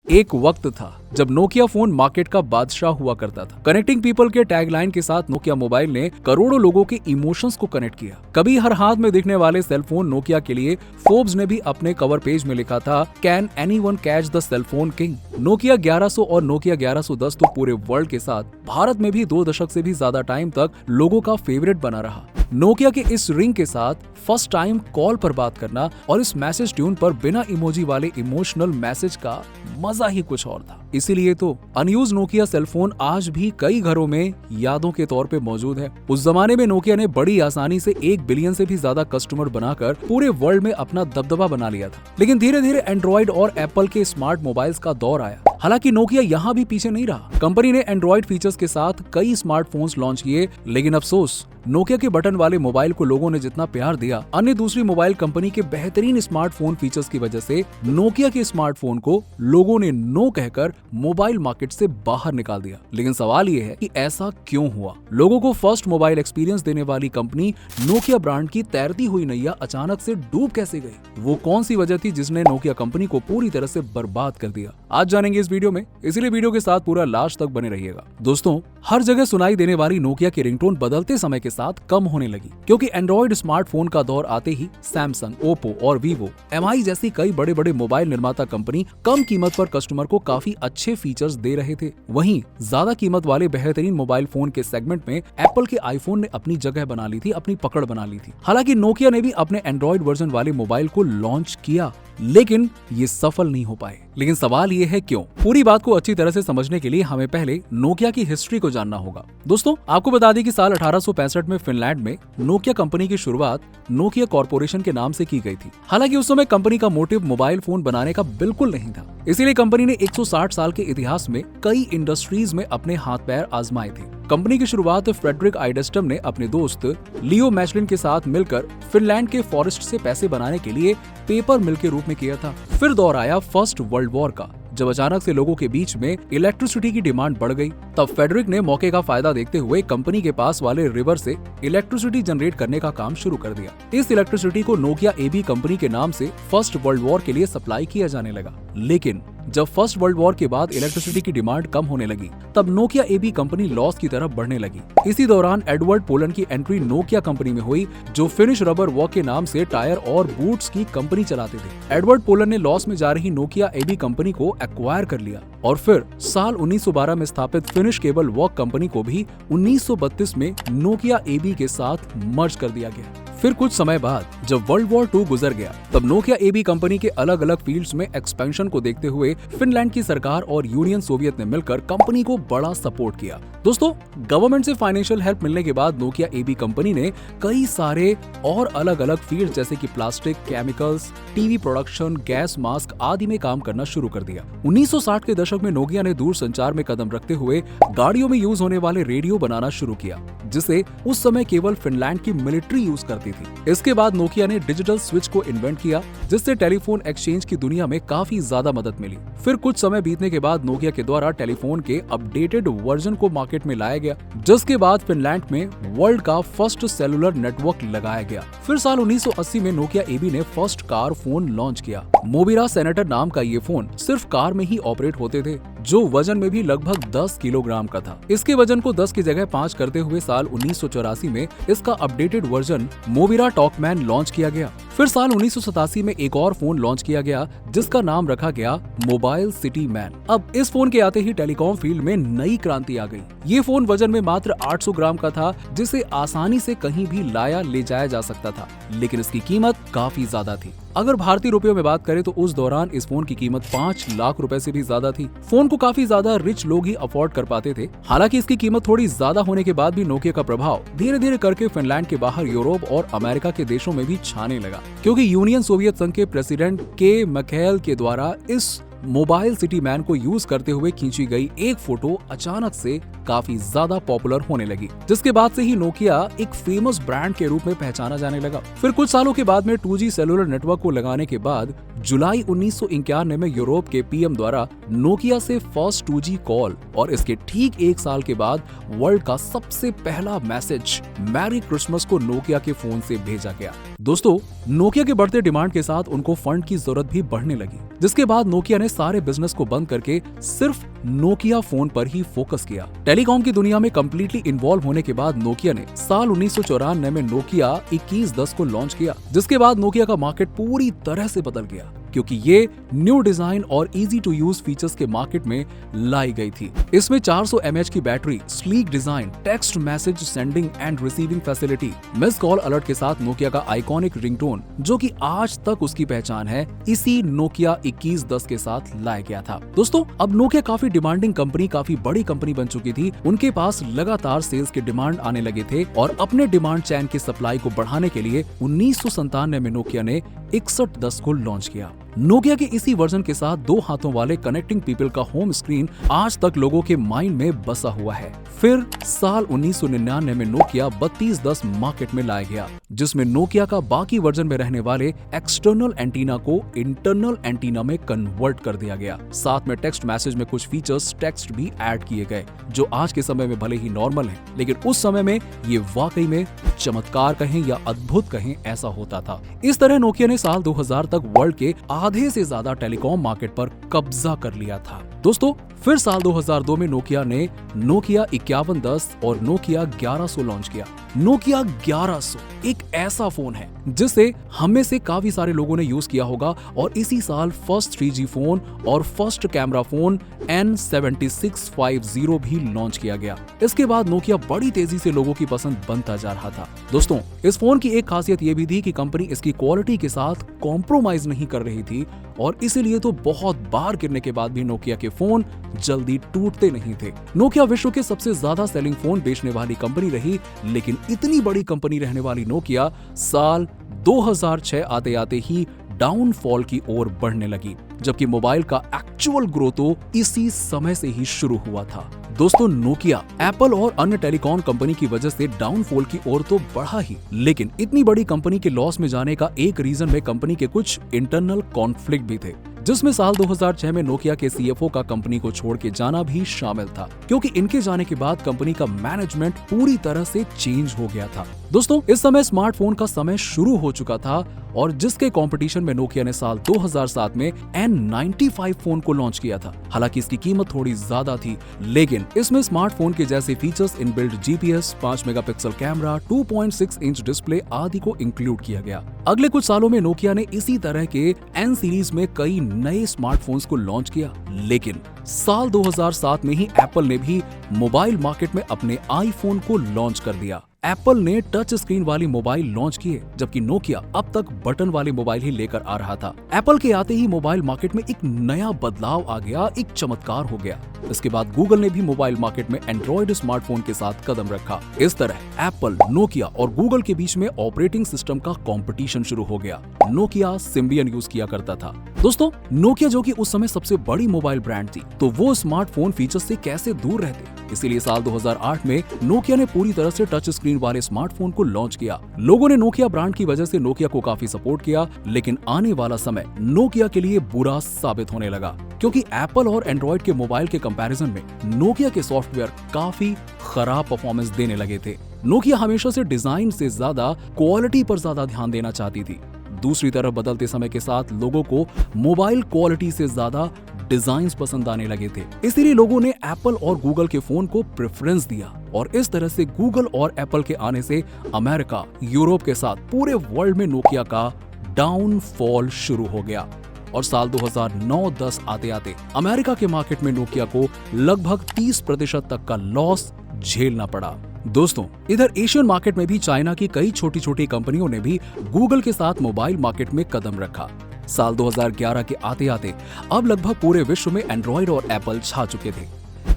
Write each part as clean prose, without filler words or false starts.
एक वक्त था जब नोकिया फोन मार्केट का बादशाह हुआ करता था। कनेक्टिंग पीपल के टैगलाइन के साथ नोकिया मोबाइल ने करोड़ों लोगों के इमोशंस को कनेक्ट किया। कभी हर हाथ में दिखने वाले सेलफोन नोकिया के लिए फोर्ब्स ने भी अपने कवर पेज में लिखा था, can anyone catch the cellphone king. Nokia 1100 और नोकिया 1110 तो पूरे वर्ल्ड के साथ भारत में भी 2 दशक से भी ज्यादा टाइम तक लोगों का फेवरेट बना रहा। नोकिया के इस रिंग के साथ फर्स्ट टाइम कॉल पर बात करना और इस मैसेज ट्यून पर बिना इमोजी वाले इमोशनल मैसेज का मजा ही कुछ और था। इसीलिए तो अनयूज नोकिया सेलफोन आज भी कई घरों में यादों के तौर पे मौजूद है। उस जमाने में नोकिया ने बड़ी आसानी से 1 बिलियन से भी ज्यादा कस्टमर बनाकर पूरे वर्ल्ड में अपना दबदबा बना लिया था। लेकिन धीरे धीरे एंड्रॉइड और एप्पल के स्मार्ट मोबाइल्स का दौर आया। हालांकि नोकिया यहाँ भी पीछे नहीं रहा। कंपनी ने एंड्रॉइड फीचर्स के साथ कई स्मार्टफोन्स लॉन्च किए, लेकिन अफसोस नोकिया के बटन वाले मोबाइल को लोगों ने जितना प्यार दिया, अन्य दूसरी मोबाइल कंपनी के बेहतरीन स्मार्टफोन फीचर्स की वजह से नोकिया के स्मार्टफोन को लोगों ने नो कहकर मोबाइल मार्केट से बाहर निकाल दिया। लेकिन सवाल ये है कि ऐसा क्यों हुआ? लोगों को फर्स्ट मोबाइल एक्सपीरियंस देने वाली कंपनी नोकिया ब्रांड की तैरती हुई नैया अचानक से डूब कैसे गई? वो कौन सी वजह थी जिसने नोकिया कंपनी को पूरी तरह से बर्बाद कर दिया? आज जानेंगे इस वीडियो में, इसलिए वीडियो के साथ पूरा लास्ट तक बने रहिएगा। दोस्तों, हर जगह सुनाई देने वाली नोकिया की रिंगटोन बदलते समय के साथ कम होने लगी, क्योंकि एंड्रॉइड स्मार्टफोन का दौर आते ही सैमसंग, ओप्पो और वीवो, एमआई जैसी कई बड़े बड़े मोबाइल निर्माता कंपनी कम कीमत पर कस्टमर को काफी अच्छे फीचर्स दे रहे थे। वहीं ज्यादा कीमत वाले बेहतरीन मोबाइल फोन के सेगमेंट में एप्पल के आईफोन ने अपनी जगह बना ली थी, अपनी पकड़ बना ली थी। हालांकि नोकिया ने भी अपने एंड्रॉइड वर्जन वाले मोबाइल को लॉन्च किया, लेकिन ये सफल नहीं हो पाए। लेकिन सवाल ये है क्यों? पूरी बात को अच्छी तरह से समझने के लिए हमें पहले नोकिया की हिस्ट्री को जानना होगा। दोस्तों, आपको बता दें कि साल 1865 में फिनलैंड में नोकिया कंपनी की शुरुआत नोकिया कॉर्पोरेशन के नाम से की गई थी। हालांकि उस समय कंपनी का मोटिव मोबाइल फोन बनाने का बिल्कुल नहीं था। इसीलिए कंपनी ने 160 साल के इतिहास में कई इंडस्ट्रीज में अपने हाथ पैर आजमाए थे। कंपनी की शुरुआत फ्रेडरिक आइडस्टम ने अपने दोस्त लियो मैचलिन के साथ मिलकर फिनलैंड के फॉरेस्ट से पैसे बनाने के लिए पेपर मिल के रूप में किया था। फिर दौर आया फर्स्ट वर्ल्ड वॉर का, जब अचानक से लोगों के बीच में इलेक्ट्रिसिटी की डिमांड बढ़ गई। तब फेडरिक ने मौके का फायदा देखते हुए कंपनी के पास वाले रिवर से इलेक्ट्रिसिटी जनरेट करने का काम शुरू कर दिया। इस इलेक्ट्रिसिटी को नोकिया एबी कंपनी के नाम से फर्स्ट वर्ल्ड वॉर के लिए सप्लाई किया जाने लगा। लेकिन जब फर्स्ट वर्ल्ड वॉर के बाद इलेक्ट्रिसिटी की डिमांड कम होने लगी, तब नोकिया एबी कंपनी लॉस की तरफ बढ़ने लगी। इसी दौरान एडवर्ड पोलन की एंट्री नोकिया कंपनी में हुई, जो फिनिश रबर वॉक के नाम से टायर और बूट्स की कंपनी चलाते थे। एडवर्ड पोलन ने लॉस में जा रही नोकिया एबी कंपनी को एक्वायर कर लिया और फिर साल 1912 में स्थापित फिनिश केबल वॉक कंपनी को भी 1932 में नोकिया एबी के साथ मर्ज कर दिया गया। फिर कुछ समय बाद जब वर्ल्ड वॉर 2 गुजर गया, तब नोकिया एबी कंपनी के अलग अलग फील्ड्स में एक्सपेंशन को देखते हुए फिनलैंड की सरकार और यूनियन सोवियत ने मिलकर कंपनी को बड़ा सपोर्ट किया। दोस्तों, गवर्नमेंट से फाइनेंशियल हेल्प मिलने के बाद नोकिया एबी कंपनी ने कई सारे और अलग अलग फील्ड जैसे कि plastic, chemicals, TV production, gas mask आदि में काम करना शुरू कर दिया। 1960 के दशक में नोकिया ने दूर संचार में कदम रखते हुए गाड़ियों में यूज होने वाले रेडियो बनाना शुरू किया, जिसे उस समय केवल फिनलैंड की मिलिट्री यूज करती थी। इसके बाद नोकिया ने डिजिटल स्विच को इन्वेंट किया, जिससे टेलीफोन एक्सचेंज की दुनिया में काफी ज्यादा मदद मिली। फिर कुछ समय बीतने के बाद नोकिया के द्वारा टेलीफोन के अपडेटेड वर्जन को मार्केट में लाया गया, जिसके बाद फिनलैंड में वर्ल्ड का फर्स्ट सेलुलर नेटवर्क लगाया गया। फिर साल 1980 में नोकिया एबी ने फर्स्ट कार फोन लॉन्च किया। मोबिरा सेनेटर नाम का ये फोन सिर्फ कार में ही ऑपरेट होते थे, जो वजन में भी लगभग 10 किलोग्राम का था। इसके वजन को 10 की जगह 5 करते हुए साल 1984 में इसका अपडेटेड वर्जन मोबिरा टॉकमैन लॉन्च किया गया। फिर साल 1987 में एक और फोन लॉन्च किया गया, जिसका नाम रखा गया मोबाइल सिटी मैन। अब इस फोन के आते ही टेलीकॉम फील्ड में नई क्रांति आ गई। ये फोन वजन में मात्र 800 ग्राम का था, जिसे आसानी से कहीं भी लाया ले जाया जा सकता था, लेकिन इसकी कीमत काफी ज्यादा थी। अगर भारतीय रुपयों में बात करें तो उस दौरान इस फोन की कीमत 5 लाख रुपए से भी ज्यादा थी। फोन को काफी ज्यादा रिच लोग ही अफोर्ड कर पाते थे। हालांकि इसकी कीमत थोड़ी ज्यादा होने के बाद भी नोकिया का प्रभाव धीरे धीरे करके फिनलैंड के बाहर यूरोप और अमेरिका के देशों में भी छाने लगा, क्योंकि यूनियन सोवियत संघ के प्रेसिडेंट के मैकेल के द्वारा इस मोबाइल सिटी मैन को यूज करते हुए खींची गई एक फोटो अचानक से काफी ज्यादा पॉपुलर होने लगी, जिसके बाद से ही नोकिया एक फेमस ब्रांड के रूप में पहचाना जाने लगा। फिर कुछ सालों के बाद में 2G सेलुलर नेटवर्क को लगाने के बाद जुलाई 1991 में यूरोप के पीएम द्वारा नोकिया से फर्स्ट 2G कॉल और इसके ठीक एक साल के बाद वर्ल्ड का सबसे पहला मैसेज मैरी क्रिसमस को नोकिया के फोन से भेजा गया। दोस्तों, नोकिया के बढ़ते डिमांड के साथ उनको फंड की जरूरत भी बढ़ने लगी, जिसके बाद नोकिया ने सारे बिजनेस को बंद करके सिर्फ नोकिया फोन पर ही फोकस किया। टेलीकॉम की दुनिया में कंप्लीटली इन्वॉल्व होने के बाद नोकिया ने साल 1994 में नोकिया 2110 को लॉन्च किया, जिसके बाद नोकिया का मार्केट पूरी तरह से बदल गया, क्योंकि ये न्यू डिजाइन और इजी टू यूज फीचर्स के मार्केट में लाई गई थी। इसमें 400 mAh की battery, sleek design, text message sending end receiving facility, miss call alert के साथ नोकिया का आइकॉनिक रिंगटोन, जो कि आज तक उसकी पहचान है, इसी नोकिया 2110 के साथ लाया गया था। दोस्तों, अब नोकिया काफी डिमांडिंग कंपनी, काफी बड़ी कंपनी बन चुकी थी। उनके पास लगातार सेल्स के डिमांड आने लगे थे और अपने डिमांड चैन की सप्लाई को बढ़ाने के लिए 1997 में नोकिया ने 6110 को लॉन्च किया। नोकिया के इसी वर्जन के साथ 2 हाथों वाले कनेक्टिंग पीपल का होम स्क्रीन आज तक लोगों के माइंड में बसा हुआ है। फिर साल 1999 में नोकिया 3210 मार्केट में लाया गया, जिसमें नोकिया का बाकी वर्जन में रहने वाले एक्सटर्नल एंटीना को इंटरनल एंटीना में कन्वर्ट कर दिया गया। साथ में टेक्स्ट मैसेज में कुछ फीचर्स टेक्स्ट भी ऐड किए गए, जो आज के समय में भले ही नॉर्मल है, लेकिन उस समय में ये वाकई में चमत्कार कहें या अद्भुत कहें, ऐसा होता था। इस तरह नोकिया ने साल 2000 तक वर्ल्ड के आधे से ज्यादा टेलीकॉम मार्केट पर कब्जा कर लिया था। दोस्तों, फिर साल 2002 में नोकिया ने नोकिया 5110 और नोकिया 1100 लॉन्च किया। नोकिया 1100 एक ऐसा फोन है जिसे हम में से काफी सारे लोगों ने यूज किया होगा, और इसी साल फर्स्ट 3G फोन और फर्स्ट कैमरा फोन N7650 भी लॉन्च किया गया। इसके बाद नोकिया बड़ी तेजी से लोगों की पसंद बनता जा रहा था। दोस्तों, इस फोन की एक खासियत ये भी थी कि कंपनी इसकी क्वालिटी के साथ कॉम्प्रोमाइज नहीं कर रही थी, और इसीलिए तो बहुत बार गिरने के बाद भी नोकिया के फोन जल्दी टूटते नहीं थे। नोकिया विश्व के सबसे ज्यादा सेलिंग फोन बेचने वाली कंपनी रही, लेकिन इतनी बड़ी कंपनी रहने वाली नोकिया साल 2006 आते आते ही डाउनफॉल की ओर बढ़ने लगी, जबकि मोबाइल का एक्चुअल ग्रोथ तो इसी समय से ही शुरू हुआ था। दोस्तों, नोकिया एप्पल और अन्य टेलीकॉम कंपनी की वजह से डाउनफॉल की ओर तो बढ़ा ही, लेकिन इतनी बड़ी कंपनी के लॉस में जाने का एक रीजन में कंपनी के कुछ इंटरनल कॉन्फ्लिक्ट भी थे, जिसमें साल 2006 में नोकिया के CFO का कंपनी को छोड़ के जाना भी शामिल था, क्योंकि इनके जाने के बाद कंपनी का मैनेजमेंट पूरी तरह से चेंज हो गया था। दोस्तों, इस समय स्मार्टफोन का समय शुरू हो चुका था, और जिसके कंपटीशन में नोकिया ने साल 2007 में N95 फोन को लॉन्च किया था। हालांकि इसकी कीमत थोड़ी ज्यादा थी, लेकिन इसमें स्मार्टफोन के जैसे features, inbuilt GPS, 5 megapixel camera, 2.6 inch display आदि को इंक्लूड किया गया। अगले कुछ सालों में नोकिया ने इसी तरह के N सीरीज में कई नए स्मार्टफोन्स को लॉन्च किया, लेकिन साल 2007 में ही एप्पल ने भी मोबाइल मार्केट में अपने आईफोन को लॉन्च कर दिया। एप्पल ने टच स्क्रीन वाली मोबाइल लॉन्च किए, जबकि नोकिया अब तक बटन वाली मोबाइल ही लेकर आ रहा था। एप्पल के आते ही मोबाइल मार्केट में एक नया बदलाव आ गया, एक चमत्कार हो गया। इसके बाद गूगल ने भी मोबाइल मार्केट में एंड्रॉइड स्मार्टफोन के साथ कदम रखा। इस तरह एप्पल, नोकिया और गूगल के बीच में ऑपरेटिंग सिस्टम का कंपटीशन शुरू हो गया। नोकिया सिम्बियन यूज किया करता था। दोस्तों, नोकिया जो कि उस समय सबसे बड़ी मोबाइल ब्रांड थी, तो वो स्मार्टफोन फीचर से कैसे दूर रहते। इसीलिए साल 2008 में नोकिया ने पूरी तरह से टच स्क्रीन वाले स्मार्टफोन को लॉन्च किया। लोगों ने नोकिया ब्रांड की वजह से नोकिया को काफी सपोर्ट किया, लेकिन आने वाला समय नोकिया के लिए बुरा साबित होने लगा, क्योंकि एप्पल और एंड्रॉइड के मोबाइल के कंपैरिजन में नोकिया के सॉफ्टवेयर काफी खराब परफॉर्मेंस देने लगे थे। नोकिया हमेशा से डिजाइन से ज्यादा क्वालिटी पर ज्यादा ध्यान देना चाहती थी। दूसरी तरफ बदलते समय के साथ लोगों को मोबाइल क्वालिटी से ज्यादा डिजाइन्स पसंद आने लगे थे, इसीलिए लोगों ने एप्पल और गूगल के फोन को प्रेफरेंस दिया, और इस तरह से गूगल और एप्पल के आने से अमेरिका, यूरोप के साथ पूरे वर्ल्ड में नोकिया का डाउनफॉल शुरू हो गया। और साल 2009-10 आते आते अमेरिका के मार्केट में नोकिया को लगभग 30% तक का लॉस झेलना पड़ा। दोस्तों, इधर एशियन मार्केट में भी चाइना की कई छोटी छोटी कंपनियों ने भी गूगल के साथ मोबाइल मार्केट में कदम रखा। साल 2011 के आते आते अब लगभग पूरे विश्व में एंड्रॉइड और एप्पल छा चुके थे।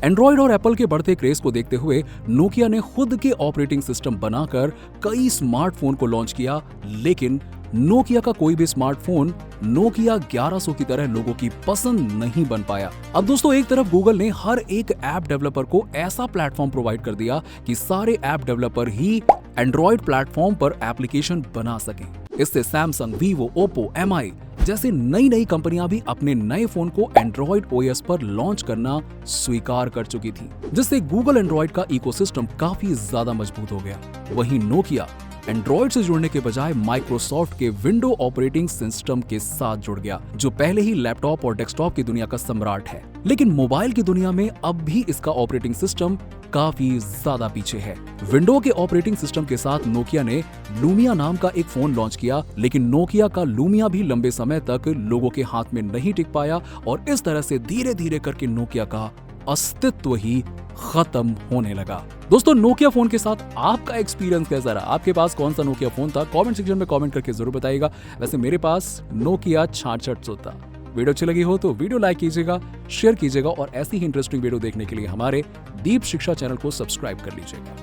एंड्रॉइड और एप्पल के बढ़ते क्रेज को देखते हुए नोकिया ने खुद के ऑपरेटिंग सिस्टम बनाकर कई स्मार्टफोन को लॉन्च किया, लेकिन नोकिया का कोई भी स्मार्टफोन नोकिया 1100 की तरह लोगों की पसंद नहीं बन पाया। अब दोस्तों, एक तरफ गूगल ने हर एक ऐप डेवलपर को ऐसा प्लेटफॉर्म प्रोवाइड कर दिया कि सारे ऐप डेवलपर ही एंड्रॉइड प्लेटफॉर्म पर एप्लीकेशन बना सकें। इससे सैमसंग, वीवो, ओप्पो, MI जैसे नई नई कंपनियां भी अपने नए फोन को एंड्रॉइड ओएस पर लॉन्च करना स्वीकार कर चुकी थी, जिससे गूगल एंड्रॉइड का इकोसिस्टम काफी ज्यादा मजबूत हो गया। वहीं नोकिया एंड्रॉइड से जुड़ने के बजाय माइक्रोसॉफ्ट के विंडो ऑपरेटिंग सिस्टम के साथ जुड़ गया, जो पहले ही लैपटॉप और डेस्कटॉप की दुनिया का सम्राट है। लेकिन मोबाइल की दुनिया में अब भी इसका ऑपरेटिंग सिस्टम काफी ज्यादा पीछे है। विंडो के ऑपरेटिंग सिस्टम के साथ नोकिया ने लूमिया नाम का एक फोन लॉन्च किया, लेकिन नोकिया का लूमिया भी लंबे समय तक लोगों के हाथ में नहीं टिक पाया और इस तरह से धीरे धीरे करके नोकिया का अस्तित्व ही खत्म होने लगा। दोस्तों, नोकिया फोन के साथ आपका एक्सपीरियंस कैसा रहा? आपके पास कौन सा नोकिया फोन था? कमेंट सेक्शन में कमेंट करके जरूर बताइएगा। वैसे मेरे पास नोकिया 6600 था। वीडियो अच्छी लगी हो तो वीडियो लाइक कीजिएगा, शेयर कीजिएगा और ऐसी ही इंटरेस्टिंग वीडियो देखने के लिए हमारे दीप शिक्षा चैनल को सब्सक्राइब कर लीजिएगा।